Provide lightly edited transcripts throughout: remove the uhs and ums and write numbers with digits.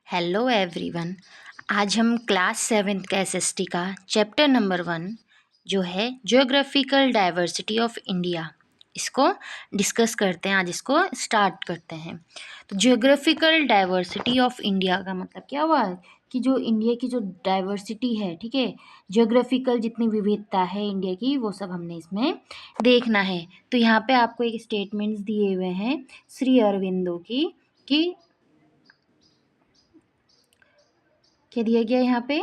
Hello everyone. आज हम class 7th का एसएसटी का चैप्टर नंबर 1 जो है ज्योग्राफिकल डाइवर्सिटी ऑफ इंडिया, इसको डिस्कस करते हैं। आज इसको स्टार्ट करते हैं। तो ज्योग्राफिकल डाइवर्सिटी ऑफ इंडिया का मतलब क्या हुआ कि जो इंडिया की जो डाइवर्सिटी है, ठीक है, ज्योग्राफिकल जितनी विविधता है इंडिया की, वो सब हमने इसमें देखना है। तो यहाँ पे आपको एक स्टेटमेंट्स दिए हुए हैं श्री अरविंदो की कि क्या दिया गया यहाँ पे,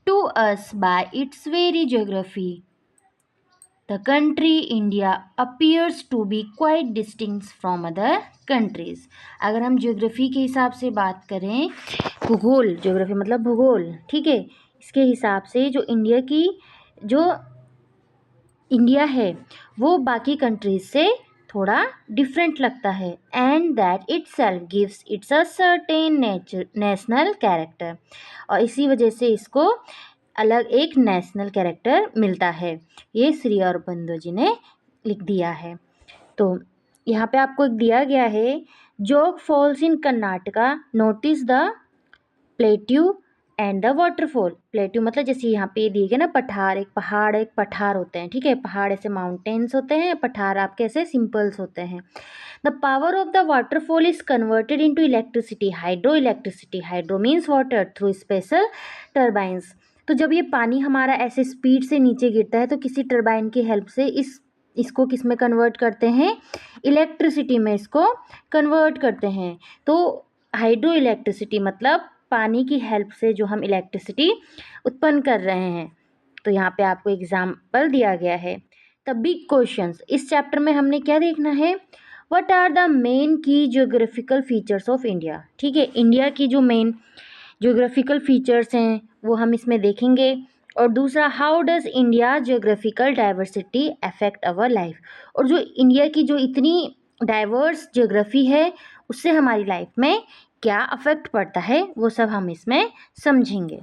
to us by its very geography the country India appears to be quite distinct from other countries. अगर हम ज्योग्राफी के हिसाब से बात करें, भूगोल, ज्योग्राफी मतलब भूगोल, ठीक है, इसके हिसाब से जो इंडिया है वो बाकी कंट्रीज से थोड़ा डिफरेंट लगता है। And that it self gives it's a certain national character, और इसी वजह से इसको अलग एक नेशनल कैरेक्टर मिलता है। ये श्री अरबिंदो जी ने लिख दिया है। तो यहाँ पे आपको दिया गया है, जोग falls in Karnataka, notice the plateau and the waterfall. Plateau मतलब जैसे यहाँ पे दिए गए ना, पठार, एक पठार होते हैं, ठीक है, पहाड़ ऐसे माउंटेन्स होते हैं, पठार आपके ऐसे सिंपल्स होते हैं। The power of the waterfall is converted into electricity, hydro electricity, hydro means water, through special turbines. तो जब ये पानी हमारा ऐसे स्पीड से नीचे गिरता है तो किसी टर्बाइन की हेल्प से इसको किस में कन्वर्ट करते हैं, इलेक्ट्रिसिटी में इसको कन्वर्ट करते हैं। तो हाइड्रो इलेक्ट्रिसिटी मतलब पानी की हेल्प से जो हम इलेक्ट्रिसिटी उत्पन्न कर रहे हैं। तो यहाँ पे आपको एग्जाम्पल दिया गया है। द बिग क्वेश्चंस, इस चैप्टर में हमने क्या देखना है, व्हाट आर द मेन की ज्योग्राफिकल फीचर्स ऑफ इंडिया। ठीक है, इंडिया की जो मेन ज्योग्राफिकल फीचर्स हैं वो हम इसमें देखेंगे। और दूसरा, how does India geographical diversity affect our life, और जो इंडिया की जो इतनी डाइवर्स ज्योग्राफी है उससे हमारी लाइफ में क्या अफेक्ट पड़ता है, वो सब हम इसमें समझेंगे।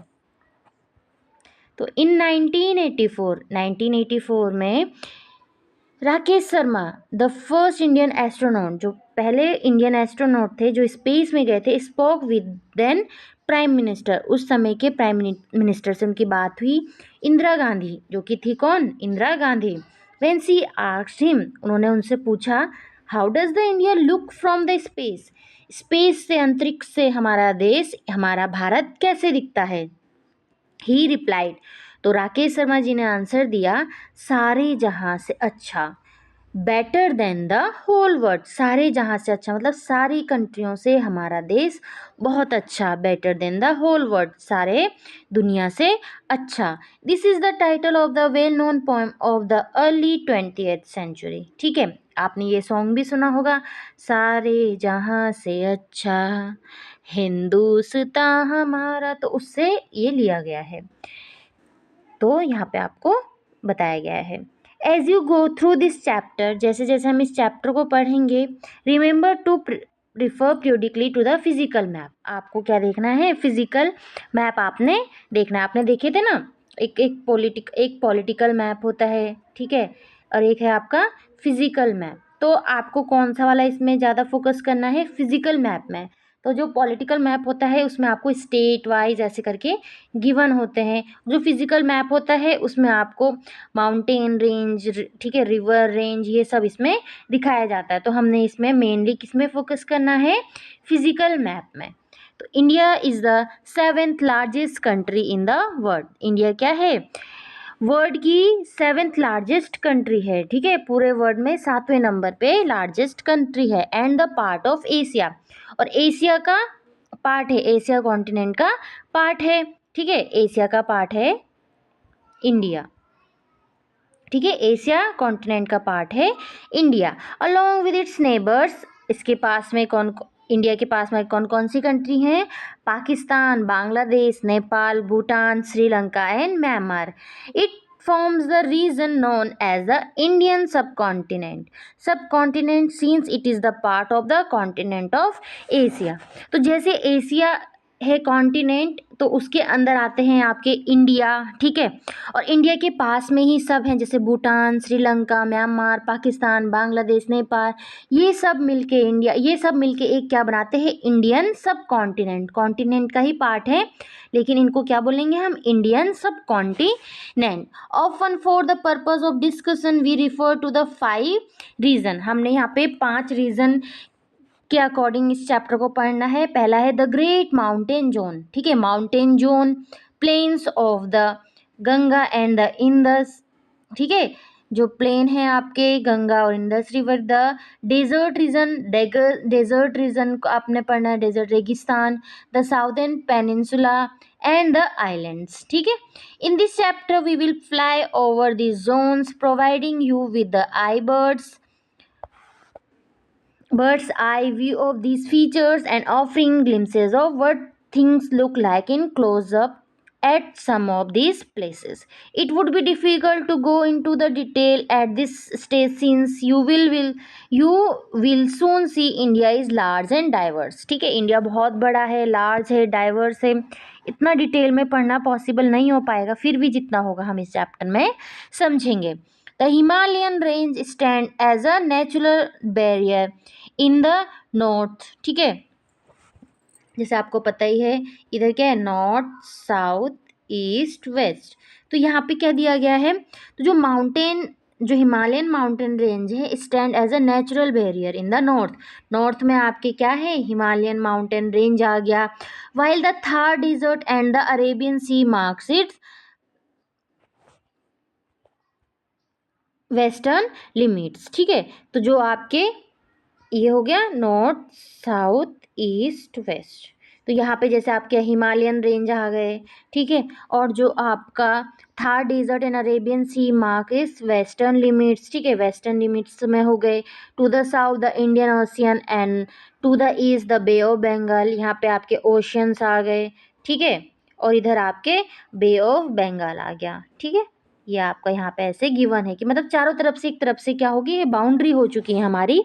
तो इन 1984 में Rakesh Sharma, the first Indian astronaut, जो पहले इंडियन एस्ट्रोनॉट थे जो स्पेस में गए थे, spoke with then prime minister, उस समय के प्राइम मिनिस्टर से उनकी बात हुई, इंदिरा गांधी, जो कि थी कौन, Indira Gandhi. When she asked him, उन्होंने उनसे पूछा, how does the India look from the space, space से, अंतरिक्ष से हमारा देश, हमारा भारत कैसे दिखता है। ही रिप्लाइड, तो राकेश शर्मा जी ने आंसर दिया, सारे जहां से अच्छा, better than the whole world, सारे जहां से अच्छा मतलब सारी कंट्रियों से हमारा देश बहुत अच्छा, better than the whole world, सारे दुनिया से अच्छा। This is the title of the well known poem of the early 20th century. ठीक है, आपने ये सॉन्ग भी सुना होगा, सारे जहां से अच्छा हिंदुस्तान हमारा, तो उससे ये लिया गया है। तो यहाँ पे आपको बताया गया है। As you go through this chapter, जैसे जैसे हम इस चैप्टर को पढ़ेंगे, remember to refer periodically to the physical map. आपको क्या देखना है, फिजिकल मैप आपने देखना है। आपने देखे थे ना, एक पॉलिटिकल मैप होता है, ठीक है, और एक है आपका फिजिकल मैप। तो आपको कौन सा वाला इसमें ज़्यादा फोकस करना है, फिजिकल मैप में। तो जो पॉलिटिकल मैप होता है उसमें आपको स्टेट वाइज ऐसे करके गिवन होते हैं। जो फिजिकल मैप होता है उसमें आपको माउंटेन रेंज, ठीक है, रिवर रेंज, ये सब इसमें दिखाया जाता है। तो हमने इसमें मेनली किस में फोकस करना है, फिजिकल मैप में। तो India is the 7th largest country in the world. India क्या है, वर्ल्ड की 7th लार्जेस्ट कंट्री है, ठीक है, पूरे वर्ल्ड में 7वें नंबर पे लार्जेस्ट कंट्री है। And the part of Asia, और एशिया का पार्ट है, एशिया कॉन्टिनेंट का पार्ट है, ठीक है, एशिया का पार्ट है इंडिया, ठीक है, एशिया कॉन्टिनेंट का पार्ट है India. Along with its neighbours, इसके पास में इंडिया के पास में कौन कौन सी कंट्री हैं, Pakistan, Bangladesh, Nepal, Bhutan, Sri Lanka and Myanmar. It forms the region known as the Indian subcontinent. Subcontinent since it is the part of the continent of Asia. तो जैसे एशिया है कॉन्टिनेंट, तो उसके अंदर आते हैं आपके इंडिया, ठीक है। और इंडिया के पास में ही सब हैं, जैसे भूटान, श्रीलंका, म्यांमार, पाकिस्तान, बांग्लादेश, नेपाल, ये सब मिलके इंडिया, ये सब मिलके एक क्या बनाते हैं, इंडियन सब कॉन्टिनेंट। कॉन्टिनेंट का ही पार्ट है, लेकिन इनको क्या बोलेंगे हम, Indian subcontinent. Often for the purpose of discussion we refer to the 5 region. हमने यहाँ पे 5 रीजन के अकॉर्डिंग इस चैप्टर को पढ़ना है। पहला है द ग्रेट माउंटेन जोन, ठीक है, mountain zone, plains of the Ganga and the Indus, ठीक है, जो प्लेन है आपके गंगा और Indus river. The desert region, desert region को आपने पढ़ना है, डेजर्ट रेगिस्तान, the southern peninsula and the islands, ठीक है। In this chapter we will fly over this zones providing you with the bird's eye view of these features and offering glimpses of what things look like in close up at some of these places. It would be difficult to go into the detail at this stage since you will soon see India is large and diverse, ठीक है। India बहुत बड़ा है, large है, diverse है, इतना detail में पढ़ना पॉसिबल नहीं हो पाएगा, फिर भी जितना होगा हम इस चैप्टर में समझेंगे। The Himalayan range stand as a natural barrier in the north, ठीक है, जैसे आपको पता ही है इधर क्या है, नॉर्थ, साउथ, ईस्ट, वेस्ट। तो यहाँ पे क्या दिया गया है, तो जो हिमालयन माउंटेन रेंज है stand as a natural barrier in the north. North में आपके क्या है, हिमालयन माउंटेन रेंज आ गया। While the Thar desert and the Arabian Sea marks its western limits, ठीक है। तो जो आपके ये हो गया नॉर्थ, साउथ, ईस्ट, वेस्ट। तो यहाँ पे जैसे आपके हिमालयन रेंज आ गए, ठीक है, और जो आपका Thar desert and Arabian Sea mark its western limits, ठीक है, वेस्टर्न लिमिट्स में हो गए। To the south the Indian Ocean and to the east the Bay of Bengal, यहाँ पे आपके ओशियंस आ गए, ठीक है, और इधर आपके बे ऑफ बंगाल आ गया, ठीक है। ये आपका यहाँ पे ऐसे गिवन है कि मतलब चारों तरफ से एक तरफ से क्या होगी, ये बाउंड्री हो चुकी है हमारी,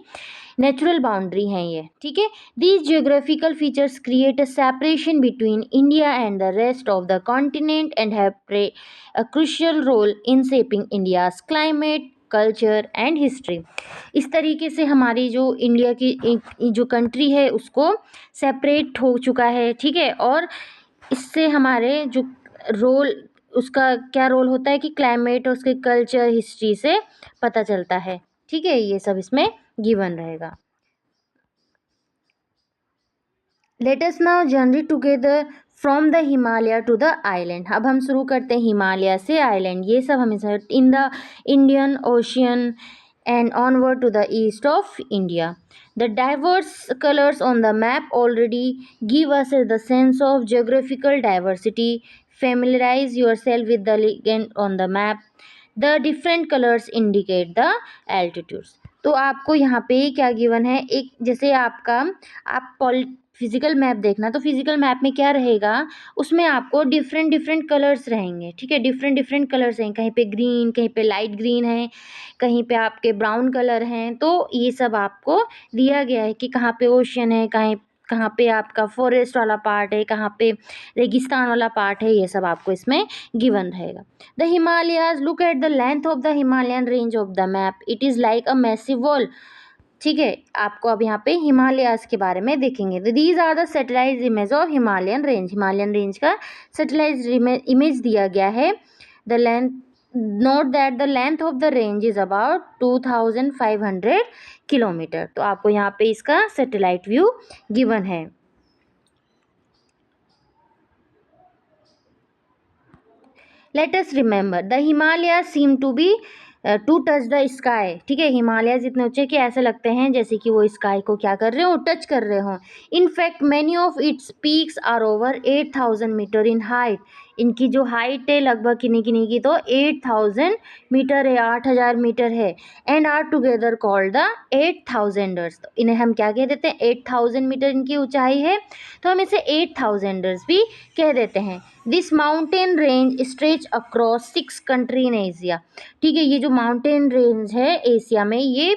नेचुरल बाउंड्री हैं ये, ठीक है। These geographical features create a separation between India and the rest of the continent and have play a crucial role in shaping India's climate, culture and history. इस तरीके से हमारी जो इंडिया की जो कंट्री है उसको सेपरेट हो चुका है, ठीक है, और इससे हमारे जो रोल, उसका क्या रोल होता है कि क्लाइमेट और उसके कल्चर, हिस्ट्री से पता चलता है, ठीक है। ये सब इसमें गिवन रहेगा। Let us now journey together from the Himalaya to the island. अब हम शुरू करते हैं हिमालय से आइलैंड, ये सब हमें इन the Indian ocean and onward to the east of India. The diverse colors on the map already give us the sense of geographical diversity. Familiarize yourself with the legend on the map. The different colors indicate the altitudes. तो आपको यहाँ पे क्या given है, एक जैसे आपका आप फिजिकल मैप देखना, तो फिजिकल मैप में क्या रहेगा, उसमें आपको डिफरेंट डिफरेंट कलर्स रहेंगे, ठीक है, डिफरेंट डिफरेंट कलर्स हैं, कहीं पे ग्रीन, कहीं पे लाइट ग्रीन है, कहीं पे आपके ब्राउन कलर हैं। तो ये सब आपको दिया गया है कि कहाँ पे ओशियन है, कहीं कहाँ पे आपका फॉरेस्ट वाला पार्ट है, कहाँ पे रेगिस्तान वाला पार्ट है, ये सब आपको इसमें गिवन रहेगा। The Himalayas, look at the length of the Himalayan range of the map, it is like a massive wall, ठीक है। आपको अब यहाँ पे हिमालयाज के बारे में देखेंगे। तो these are the satellite image of Himalayan range, Himalayan range का सैटेलाइट इमेज दिया गया है। The length, note that the length of the range is about 2500 kilometre. तो आपको यहाँ पे इसका सैटेलाइट व्यू गिवन है। Let us remember the Himalaya seem to be to touch the sky, ठीक है, हिमालय इतने ऊंचे कि ऐसे लगते हैं जैसे कि वो स्काई को क्या कर रहे हो, टच कर रहे हो। In fact many of its peaks are over 8000 metre in height. इनकी जो हाइट है लगभग किन्हीं किन्हीं की तो 8000 मीटर है, 8000 मीटर है। And are together called the 8000ers। तो इन्हें हम क्या कह देते हैं, 8000 मीटर इनकी ऊंचाई है, तो हम इसे 8000ers भी कह देते हैं। This mountain range stretch across 6 country in Asia, ठीक है, ये जो माउंटेन रेंज है एशिया में, ये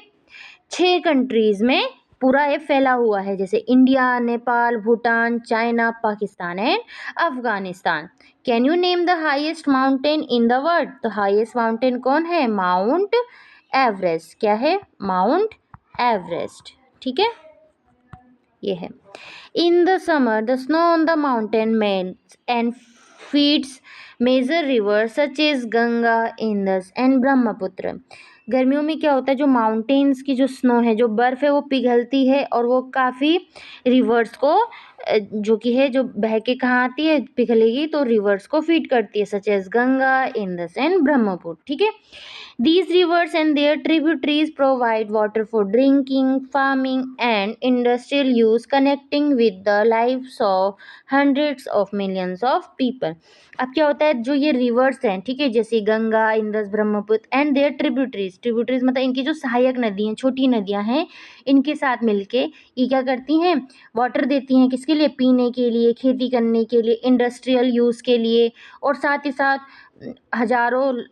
6 कंट्रीज में पूरा ये फैला हुआ है, जैसे India, Nepal, Bhutan, China, Pakistan and Afghanistan. Can you name the highest mountain in the world? तो हाईएस्ट माउंटेन कौन है? Mount Everest. क्या है? Mount Everest. ठीक है, ये है। In the summer the snow on the mountain melts and feeds major river such as Ganga, Indus and Brahmaputra. गर्मियों में क्या होता है, जो माउंटेन्स की जो स्नो है, जो बर्फ़ है, वो पिघलती है और वो काफ़ी रिवर्स को जो कि है, जो बह के कहाँ आती है, पिघलेगी तो रिवर्स को फीड करती है, such as Ganga, Indus and Brahmaputra. ठीक है, these rivers and their tributaries provide water for drinking, farming, and industrial use, connecting with the lives of hundreds of millions of people. अब क्या होता है, जो ये रिवर्स हैं, ठीक है, जैसे Ganga, Indus, Brahmaputra and their tributaries, tributaries मतलब इनकी जो सहायक नदी हैं, छोटी नदियां हैं, इनके साथ मिलके ये क्या करती हैं, वाटर देती हैं, किसके लिए? पीने के लिए, खेती करने के लिए, इंडस्ट्रियल यूज़ के लिए, और साथ ही साथ हजारों,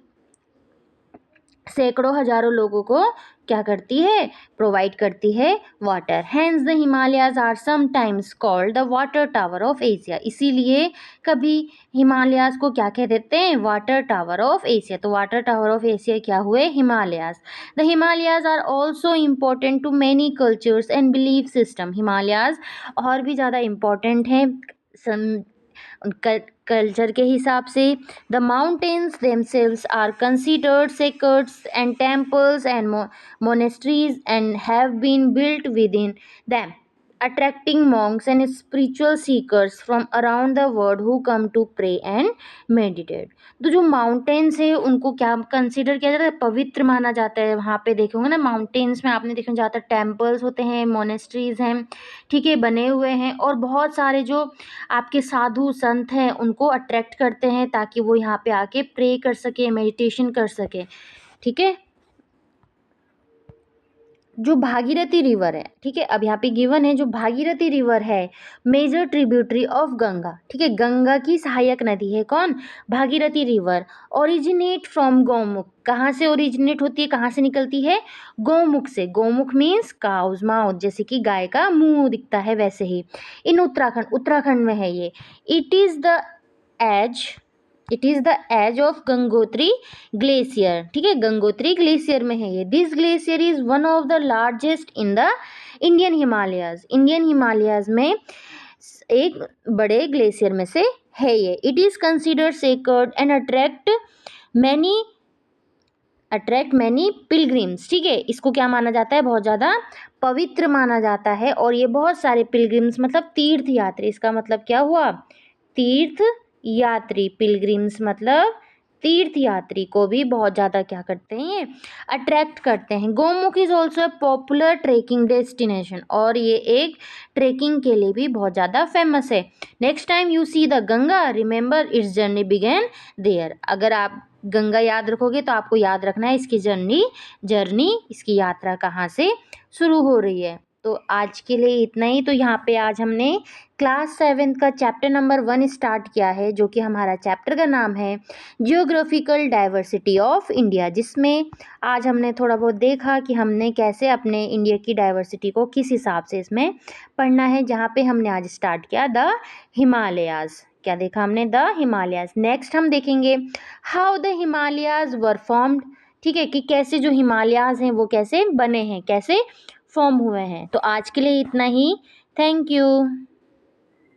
सैकड़ों, हजारों लोगों को क्या करती है? प्रोवाइड करती है water. Hence the Himalayas are sometimes called the water tower of Asia. इसीलिए कभी हिमालयाज को क्या कह देते हैं? Water tower of Asia. तो वाटर टावर ऑफ एशिया क्या हुए? Himalayas. The Himalayas are also important to many cultures and belief system. Himalayas और भी ज़्यादा इम्पोर्टेंट हैं कल्चर के हिसाब से। The mountains themselves are considered sacred and temples and monasteries and have been built within them, attracting monks and spiritual seekers from around the world who come to pray and meditate. तो जो mountains है उनको क्या consider किया जाता है? पवित्र माना जाता है। वहाँ पे देखे होंगे ना, माउंटेन्स में आपने देखे ज़्यादातर टेम्पल्स होते हैं, मोनेस्ट्रीज हैं, ठीक है, बने हुए हैं, और बहुत सारे जो आपके साधु संत हैं उनको अट्रैक्ट करते हैं ताकि वो यहाँ पे आके प्रे कर सके, मेडिटेशन कर सके। ठीक है, जो भागीरथी रिवर है, ठीक है, अब यहाँ पे गिवन है, जो भागीरथी रिवर है मेजर ट्रिब्यूटरी ऑफ गंगा, ठीक है, गंगा की सहायक नदी है कौन? Bhagirathi river. Originate from Gaumukh, कहाँ से ओरिजिनेट होती है, कहाँ से निकलती है? गौमुख से। गौमुख मीन्स काउज माउथ, जैसे कि गाय का मुंह दिखता है वैसे ही। इन उत्तराखंड, उत्तराखंड में है ये। It is the edge of Gangotri glacier, ठीक है, गंगोत्री ग्लेशियर में है ये। This glacier is one of the largest in the Indian Himalayas. Indian Himalayas में एक बड़े ग्लेशियर में से है ये। It is considered sacred and attract many pilgrims, ठीक है, इसको क्या माना जाता है? बहुत ज़्यादा पवित्र माना जाता है, और ये बहुत सारे पिलग्रिम्स मतलब तीर्थ यात्री, इसका मतलब क्या हुआ? तीर्थ यात्री। पिलग्रिम्स मतलब तीर्थ यात्री को भी बहुत ज़्यादा क्या करते हैं? अट्रैक्ट करते हैं। Gaumukh is also popular trekking destination, और ये एक ट्रेकिंग के लिए भी बहुत ज़्यादा फेमस है। Next time you see the Ganga, remember its journey began there. अगर आप गंगा याद रखोगे तो आपको याद रखना है इसकी जर्नी इसकी यात्रा कहाँ से शुरू हो रही है। तो आज के लिए इतना ही। तो यहाँ पे आज हमने क्लास 7 का चैप्टर नंबर 1 स्टार्ट किया है, जो कि हमारा चैप्टर का नाम है जियोग्राफिकल डाइवर्सिटी ऑफ इंडिया, जिसमें आज हमने थोड़ा बहुत देखा कि हमने कैसे अपने इंडिया की डाइवर्सिटी को किस हिसाब से इसमें पढ़ना है। जहाँ पे हमने आज स्टार्ट किया द हिमालयाज। क्या देखा हमने? द हिमालयाज। नेक्स्ट हम देखेंगे how the Himalayas were formed, ठीक है, कि कैसे जो हिमालयाज हैं वो कैसे बने हैं, कैसे फॉर्म हुए हैं। तो आज के लिए इतना ही। Thank you.